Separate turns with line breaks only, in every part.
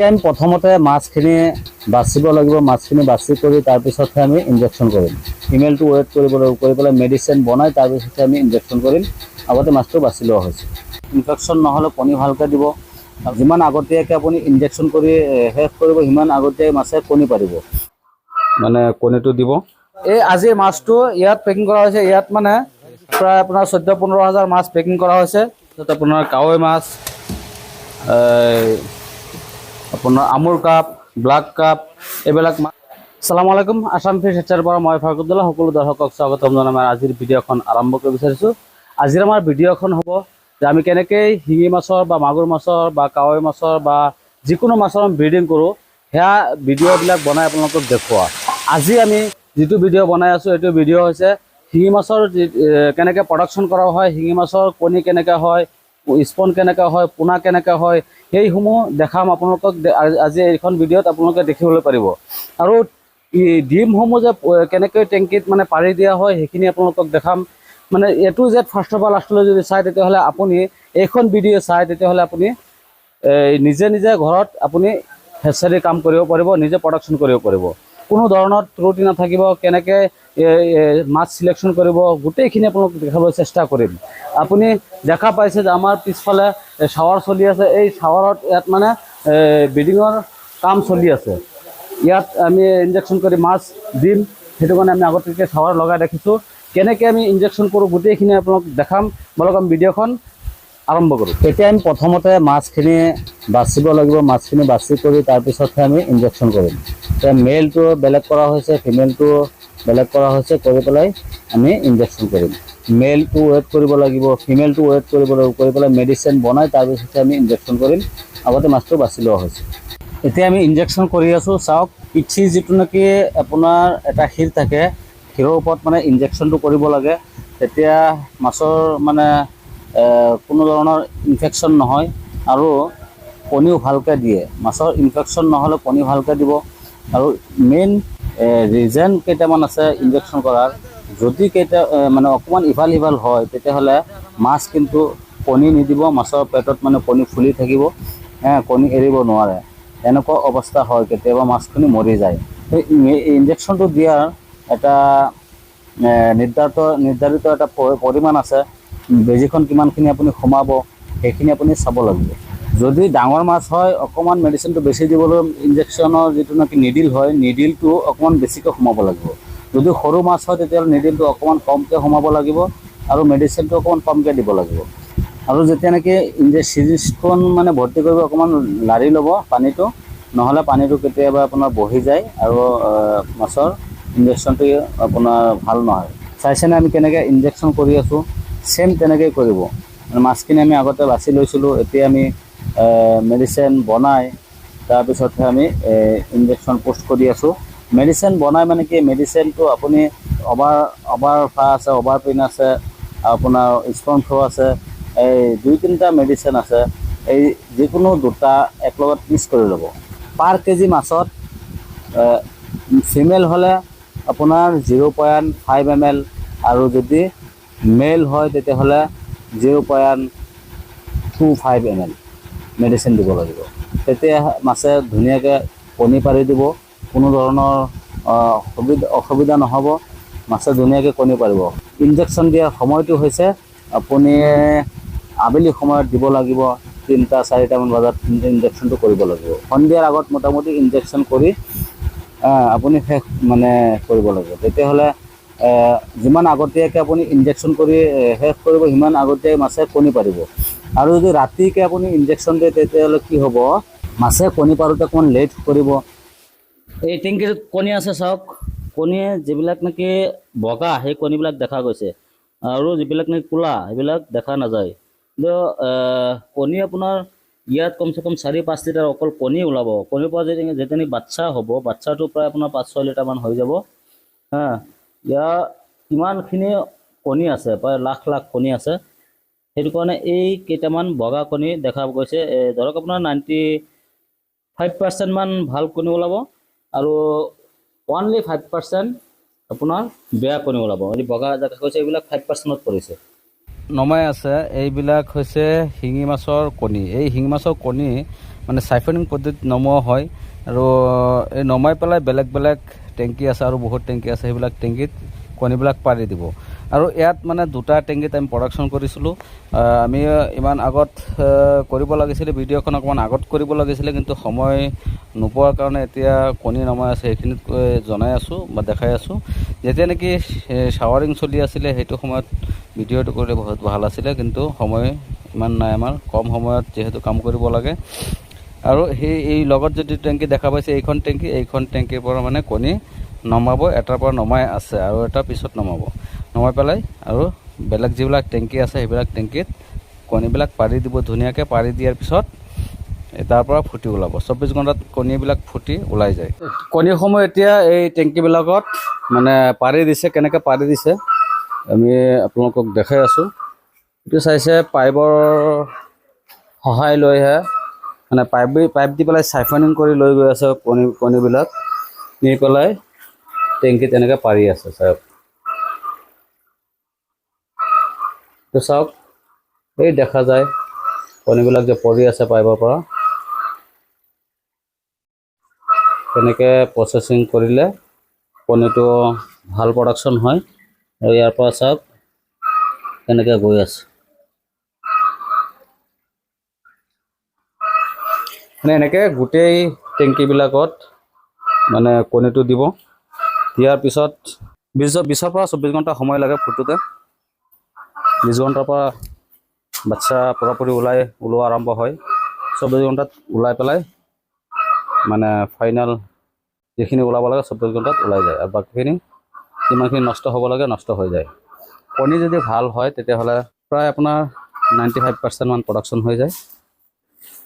আমি প্ৰথমতে মাছখিনি বাচিব লাগিব। মাছখিনি বাছি কৰি তাৰপিছতহে আমি ইনজেকশ্যন কৰিম। ফিমেলটো ৱেইট কৰিব লাগিব, কৰি পেলাই মেডিচিন বনাই তাৰপিছতহে আমি ইনজেকশ্যন কৰিম। আগতে মাছটো বাছি লোৱা হৈছে। ইনফেকশ্যন নহ'লে কণী ভালকৈ দিব। যিমান আগতীয়াকৈ আপুনি ইনজেকশ্যন কৰি শেষ কৰিব, সিমান আগতীয়াকৈ মাছে কণী পাৰিব, মানে কণীটো দিব।
এই আজিৰ মাছটো ইয়াত পেকিং কৰা হৈছে। ইয়াত মানে প্ৰায় আপোনাৰ 14-15 হাজাৰ মাছ পেকিং কৰা হৈছে। তাত আপোনাৰ কাৱৈ মাছ, আপোনাৰ আমুৰ কাপ, ব্লাক কাপ, এইবিলাক মাছ। আসসালামু আলাইকুম, আসাম ফিছ হেডছৰ পৰা মই ফাৰুকুদ্দৌলা সকলো দৰ্শকক স্বাগতম জনাই মই আজিৰ ভিডিঅ'খন আৰম্ভ কৰিব বিচাৰিছোঁ। আজিৰ আমাৰ ভিডিঅ'খন হ'ব যে আমি কেনেকৈ শিঙি মাছৰ বা মাগুৰ মাছৰ বা কাৱৈ মাছৰ বা যিকোনো মাছৰ আমি ব্ৰিডিং কৰোঁ, সেয়া ভিডিঅ'বিলাক বনাই আপোনালোকক দেখুওৱা। আজি আমি যিটো ভিডিঅ' বনাই আছোঁ, এইটো ভিডিঅ' হৈছে শিঙি মাছৰ কেনেকৈ প্ৰডাকশ্যন কৰা হয়, শিঙি মাছৰ কণী কেনেকৈ হয়, স্পন কেনেকৈ হয়, পোনা কেনেকৈ হয়, সেইসমূহ দেখাম আপোনালোকক। আজি এইখন ভিডিঅ'ত আপোনালোকে দেখিবলৈ পাৰিব। আৰু ডিমসমূহ যে কেনেকৈ টেংকিত মানে পাৰি দিয়া হয়, সেইখিনি আপোনালোকক দেখাম। মানে এইটো যে ফাৰ্ষ্টৰ পৰা লাষ্টলৈ যদি চায়, তেতিয়াহ'লে আপুনি এইখন ভিডিঅ' চায়, তেতিয়াহ'লে আপুনি নিজে নিজে ঘৰত আপুনি হেচাৰী কাম কৰিব পাৰিব, নিজে প্ৰডাকশ্যন কৰিব পাৰিব। কোনো ধৰণৰ ত্ৰুটি নাথাকিব। কেনেকৈ মাছ চিলেকশ্যন কৰিব, গোটেইখিনি আপোনালোক দেখাবলৈ চেষ্টা কৰিম। আপুনি দেখা পাইছে যে আমাৰ পিছফালে শ্বাৱাৰ চলি আছে। এই শ্বাৱাৰত ইয়াত মানে ব্ৰিডিঙৰ কাম চলি আছে। ইয়াত আমি ইনজেকশ্যন কৰি মাছ দিম, সেইটো কাৰণে আমি আগতীয়াকৈ শ্বাৱাৰ লগাই ৰাখিছোঁ। কেনেকৈ আমি ইনজেকশ্যন কৰোঁ, গোটেইখিনি আপোনালোক দেখাম। বলক আমি ভিডিঅ'খন আৰম্ভ কৰোঁ।
এতিয়া আমি প্ৰথমতে মাছখিনি বাচিব লাগিব। মাছখিনি বাছি কৰি তাৰপিছতহে আমি ইনজেকশ্যন কৰিম। এতিয়া মেলটো বেলেগ কৰা হৈছে, ফিমেলটো বেলেগ কৰা হৈছে, কৰি পেলাই আমি ইনজেকশ্যন কৰিম। মেলটো ৱেইট কৰিব লাগিব, ফিমেলটো ৱেইট কৰিব লাগিব, কৰি পেলাই মেডিচিন বনাই তাৰপিছতহে আমি ইনজেকশ্যন কৰিম। আগতে মাছটো বাছি লোৱা হৈছে। এতিয়া আমি ইনজেকশ্যন কৰি আছোঁ। চাওক, পিঠি যিটো নেকি আপোনাৰ এটা শিৰ থাকে, শিৰৰ ওপৰত মানে ইনজেকশ্যনটো কৰিব লাগে। তেতিয়া মাছৰ মানে কোনো ধৰণৰ ইনফেকশ্যন নহয় আৰু কণীও ভালকৈ দিয়ে। মাছৰ ইনফেকশ্যন নহ'লে কণী ভালকৈ দিব। আৰু মেইন ৰিজন কেইটামান আছে ইনজেকশ্যন কৰাৰ। যদি মানে অকণমান ইফাল সিফাল হয়, তেতিয়াহ'লে মাছ কিন্তু কণী নিদিব। মাছৰ পেটত মানে কণী ফুলি থাকিব, কণী এৰিব নোৱাৰে। এনেকুৱা অৱস্থা হয়, কেতিয়াবা মাছখিনি মৰি যায়। সেই ইনজেকশ্যনটো দিয়াৰ এটা নিৰ্ধাৰিত এটা পৰিমাণ আছে। বেজীখন কিমানখিনি আপুনি সোমাব, সেইখিনি আপুনি চাব লাগিব। যদি ডাঙৰ মাছ হয়, অকণমান মেডিচিনটো বেছি দিবলৈ ইনজেকশ্যনৰ যিটো নেকি নিডিল হয়, নিডিলটো অকণমান বেছিকৈ সোমাব লাগিব। যদি সৰু মাছ হয়, তেতিয়াহ'লে নিডিলটো অকণমান কমকৈ সোমাব লাগিব আৰু মেডিচিনটো অকণমান কমকৈ দিব লাগিব। আৰু যেতিয়া নেকি চিৰিঞ্জখন মানে ভৰ্তি কৰিব, অকণমান লাৰি ল'ব পানীটো, নহ'লে পানীটো কেতিয়াবা আপোনাৰ বহি যায় আৰু মাছৰ ইনজেকশ্যনটো আপোনাৰ ভাল নহয়। চাইছেনে আমি কেনেকৈ ইনজেকশ্যন কৰি আছোঁ? ছেম তেনেকৈয়ে কৰিব। মাছখিনি আমি আগতে বাছি লৈছিলোঁ। এতিয়া আমি মেডিচিন বনাই তাৰপিছতহে আমি ইনজেকশ্যন পোষ্ট কৰি আছোঁ। মেডিচিন বনাই মানে কি, মেডিচিনটো আপুনি অভাৰ ফা আছে, অভাৰ পেইন আছে, আপোনাৰ স্পন ফ্ল' আছে, এই 2-3টা মেডিচিন আছে। এই যিকোনো দুটা একেলগত মিক্স কৰি ল'ব। পাৰ কেজি মাছত ফিমেল হ'লে আপোনাৰ 0.5 ml, আৰু যদি মেল হয় তেতিয়াহ'লে 0.25 ml মেডিচিন দিব লাগিব। তেতিয়া মাছে ধুনীয়াকৈ কণী পাৰি দিব। কোনো ধৰণৰ অসুবিধা নহ'ব। মাছে ধুনীয়াকৈ কণী পাৰিব। ইনজেকশ্যন দিয়াৰ সময়টো হৈছে আপুনি আবেলি সময়ত দিব লাগিব। 3-4টামান বজাত ইনজেকশ্যনটো কৰিব লাগিব। সন্ধিয়াৰ আগত মোটামুটি ইনজেকশ্যন কৰি আপুনি শেষ মানে কৰিব লাগিব। তেতিয়াহ'লে যিমান আগতীয়াকৈ আপুনি ইনজেকশ্যন কৰি শেষ কৰিব, সিমান আগতীয়াকৈ মাছে কণী পাৰিব। আৰু যদি ৰাতিকৈ আপুনি ইনজেকশ্যন দিয়ে, তেতিয়াহ'লে কি হ'ব, মাছে কণী পাৰোঁতে অকণমান লেট কৰিব। এই টেংকিটোত কণী আছে, চাওক। কণীয়ে যিবিলাক নেকি বগা, সেই কণীবিলাক দেখা গৈছে, আৰু যিবিলাক নেকি ক'লা, সেইবিলাক দেখা নাযায়। কিন্তু কণী আপোনাৰ ইয়াত কমচে কম 4-5 লিটাৰ অকল কণী ওলাব। কণীৰ পৰা যেতিয়া বাচ্চা হ'ব, বাচ্চাটো প্ৰায় আপোনাৰ 5-6 লিটাৰমান হৈ যাব। ইয়াৰ কিমানখিনি কণী আছে, প্ৰায় লাখ লাখ কণী আছে। সেইটো কাৰণে এই কেইটামান বগা কণী দেখা গৈছে। ধৰক আপোনাৰ 95% মান ভাল কণী ওলাব, আৰু অনলি 5% আপোনাৰ বেয়া কণী ওলাব। এই বগা দেখা গৈছে, এইবিলাক 5%ত পৰিছে। নমাই আছে, এইবিলাক হৈছে শিঙি মাছৰ কণী। এই শিঙি মাছৰ কণী
মানে চাইফনিং পদ্ধতিত নমোৱা হয় আৰু এই নমাই পেলাই বেলেগ বেলেগ টেংকি আছে আৰু বহুত টেংকি আছে, সেইবিলাক টেংকিত কণীবিলাক পাৰি দিব। আৰু ইয়াত মানে দুটা টেংকিত আমি প্ৰডাকশ্যন কৰিছিলোঁ। আমি ইমান আগত কৰিব লাগিছিলে, ভিডিঅ'খন অকণমান আগত কৰিব লাগিছিলে, কিন্তু সময় নোপোৱাৰ কাৰণে এতিয়া কণী নমাই আছে সেইখিনিত জনাই আছোঁ বা দেখাই আছোঁ। যেতিয়া নেকি শ্বাৱাৰিং চলি আছিলে সেইটো সময়ত ভিডিঅ'টো কৰিলে বহুত ভাল আছিলে, কিন্তু সময় ইমান নাই আমাৰ, কম সময়ত যিহেতু কাম কৰিব লাগে। আৰু এই লগত যদি টেংকি দেখা পাইছে এইখন টেংকিৰ পৰা মানে কণী নমাব, এটাৰ পৰা নমাই আছে আৰু এটা পিছত নমাই পেলাই আৰু বেলেগ যিবিলাক টেংকি আছে সেইবিলাক টেংকিত কণীবিলাক পাৰি দিব ধুনীয়াকৈ। পাৰি দিয়াৰ পিছত তাৰ পৰা ফুটি ওলাব, 24 ঘণ্টাত কণীবিলাক ফুটি ওলাই যায়। কণীসমূহ এতিয়া এই টেংকিবিলাকত মানে পাৰি দিছে। কেনেকৈ পাৰি দিছে আমি আপোনালোকক দেখাই আছোঁ। এইটো চাইছে পাইপৰ সহায় লৈহে, মানে পাইপ দি পেলাই চাইফনিং কৰি লৈ গৈ আছে কণীবিলাক নি পেলাই টেংকিত এনেকৈ পাৰি আছে। চাওক, তো চাওক, এই দেখা যায় কণীবিলাক যে পৰি আছে পাইপৰ পৰা। তেনেকৈ প্ৰচেছিং কৰিলে কণীটো ভাল প্ৰডাকশ্যন হয়। আৰু ইয়াৰ পৰা চাওক কেনেকৈ গৈ আছে, মানে এনেকৈ গোটেই টেংকিবিলাকত মানে কণীটো দিব। দিয়াৰ পিছত 20 পৰা 24 ঘণ্টা সময় লাগে ফুটোতে। 20 ঘণ্টাৰ পৰা বাচ্চা পূৰাপূৰি ওলোৱা আৰম্ভ হয়। 24 ঘণ্টাত ওলাই পেলাই মানে ফাইনেল যিখিনি ওলাব লাগে 24 ঘণ্টাত ওলাই যায়, আৰু বাকীখিনি যিমানখিনি নষ্ট হ'ব লাগে নষ্ট হৈ যায়। কণী যদি ভাল হয় তেতিয়াহ'লে প্ৰায় আপোনাৰ 95% মান প্ৰডাকশ্যন হৈ যায়।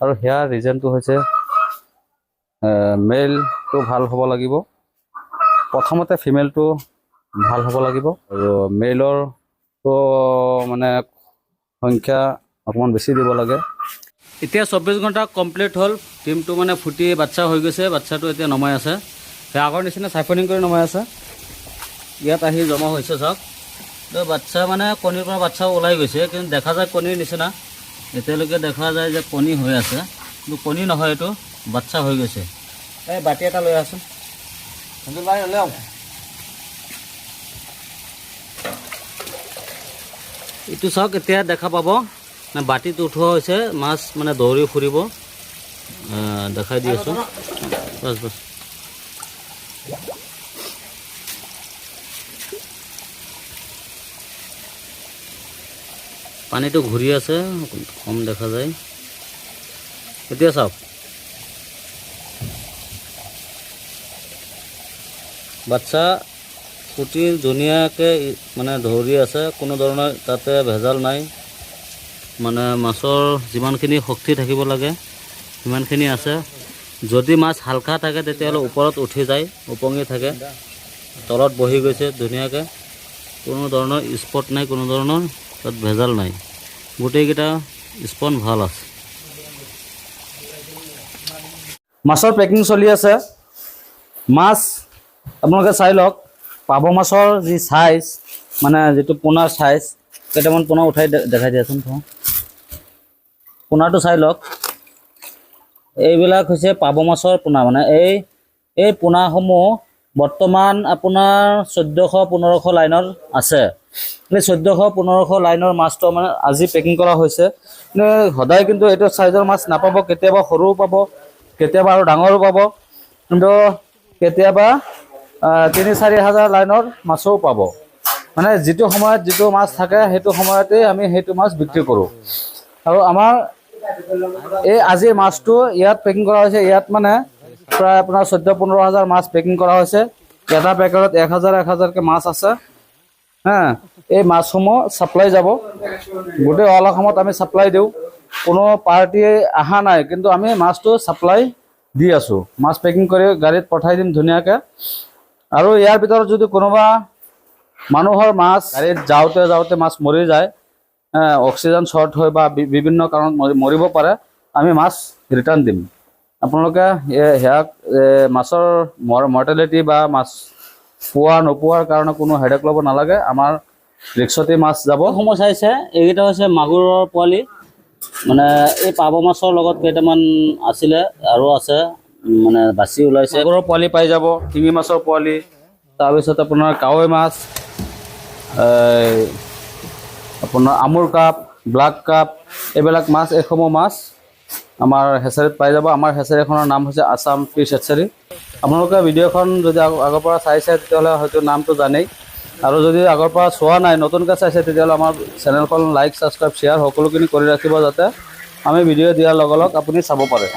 আৰু সেয়াৰ ৰিজনটো হৈছে মেলটো ভাল হ'ব লাগিব, প্ৰথমতে ফিমেলটো ভাল হ'ব লাগিব, আৰু মেলৰটো মানে সংখ্যা অকণমান বেছি দিব লাগে। এতিয়া 24 ঘণ্টা কমপ্লিট হ'ল, ডিমটো মানে ফুটি বাচ্চা হৈ গৈছে। বাচ্চাটো এতিয়া নমাই আছে, সেই আগৰ নিচিনা চাইফনিং কৰি নমাই আছে। ইয়াত আহি জমা হৈছে চাওক, বাচ্চা মানে কণীৰ পৰা বাচ্চাও ওলাই গৈছে, কিন্তু দেখা যায় কণীৰ নিচিনা। এতিয়ালৈকে দেখা যায় যে কণী হৈ আছে, কিন্তু কণী নহয়, এইটো বাচ্চা হৈ গৈছে। এই বাতি এটা লৈ আছোন, এইটো চাওক। এতিয়া দেখা পাব বাতিত উঠোৱা হৈছে মাছ, মানে দৌৰি ফুৰিব। দেখাই দি আছোঁ, বাছ। পানীটো ঘূৰি আছে, কম দেখা যায়। এতিয়া চাওক, বাচ্চা ফুটি ধুনীয়াকৈ মানে ধৰি আছে, কোনো ধৰণৰ তাতে ভেজাল নাই। মানে মাছৰ যিমানখিনি শক্তি থাকিব লাগে সিমানখিনি আছে। যদি মাছ হালকা থাকে তেতিয়াহ'লে ওপৰত উঠি যায়, ওপঙি থাকে। তলত বহি গৈছে ধুনীয়াকৈ, কোনো ধৰণৰ স্পট নাই, কোনো ধৰণৰ তাত ভেজাল নাই। গোটেইকেইটা স্পন ভাল আছে। মাছৰ পেকিং চলি আছে। মাছ আপোনালোকে চাই লওক, পাভ মাছৰ যি চাইজ, মানে যিটো পোনাৰ চাইজ, কেইটামান পোনা উঠাই দেখাই দিয়াচোন। পোনাটো চাই লওক, এইবিলাক হৈছে পাভ মাছৰ পোনা। মানে এই পোনাসমূহ বৰ্তমান আপোনাৰ 1400-1500 লাইনৰ আছে। এই 1400-1500 লাইনৰ মাছটো মানে আজি পেকিং কৰা হৈছে। সদায় কিন্তু এইটো চাইজৰ মাছ নাপাব, কেতিয়াবা সৰুও পাব, কেতিয়াবা আৰু ডাঙৰো পাব, কিন্তু কেতিয়াবা 3-4 হাজাৰ লাইনৰ মাছো পাব। মানে যিটো সময়ত যিটো মাছ থাকে সেইটো সময়তেই আমি সেইটো মাছ বিক্ৰী কৰোঁ। আৰু আমাৰ এই আজিৰ মাছটো ইয়াত পেকিং কৰা হৈছে। ইয়াত মানে প্ৰায় আপোনাৰ 14-15 হাজাৰ মাছ পেকিং কৰা হৈছে। এটা পেকেটত 1000-1000কৈ মাছ আছে। এই মাছসমূহ ছাপ্লাই যাব, গোটেই অল অসমত আমি ছাপ্লাই দিওঁ। কোনো পাৰ্টি অহা নাই, কিন্তু আমি মাছটো ছাপ্লাই দি আছোঁ। মাছ পেকিং কৰি গাড়ীত পঠাই দিম ধুনীয়াকৈ। আৰু ইয়াৰ ভিতৰত যদি কোনোবা মানুহৰ মাছ গাড়ীত যাওঁতে মাছ মৰি যায়, অক্সিজেন শ্বৰ্ট হয় বা বিভিন্ন কাৰণত মৰিব পাৰে, আমি মাছ ৰিটাৰ্ণ দিম। আপোনালোকে সেয়াক মাছৰ মৰ্টেলিটি বা মাছ পোৱা নোপোৱাৰ কাৰণে কোনো হেডেক ল'ব নালাগে। আমাৰ ৰিক্সতে মাছ যাব। সময় চাইছে, এইকেইটা হৈছে মাগুৰৰ পোৱালি। মানে এই পাভ মাছৰ লগত কেইটামান আছিলে আৰু আছে মানে বাচি ওলাইছে। মাগুৰৰ পোৱালি পাই যাব, শিঙি মাছৰ পোৱালি, তাৰপিছত আপোনাৰ কাৱৈ মাছ, আপোনাৰ আমুৰ কাপ, ব্লাক কাপ, এইবিলাক মাছ, এইসমূহ মাছ আমাৰ হেচাৰীত পাই যাব। আমাৰ হেচাৰীখনৰ নাম হৈছে আছাম ফিছ হেচাৰী। আপোনালোকে ভিডিঅ'খন যদি আগৰ পৰা চাইছে তেতিয়াহ'লে হয়তো নামটো জানেই, আৰু যদি আগৰ পৰা চোৱা নাই, নতুনকৈ চাইছে, তেতিয়াহ'লে আমাৰ চেনেলখন লাইক, ছাবস্ক্ৰাইব, শ্বেয়াৰ সকলোখিনি কৰি ৰাখিব, যাতে আমি ভিডিঅ' দিয়াৰ লগে লগে আপুনি চাব পাৰে।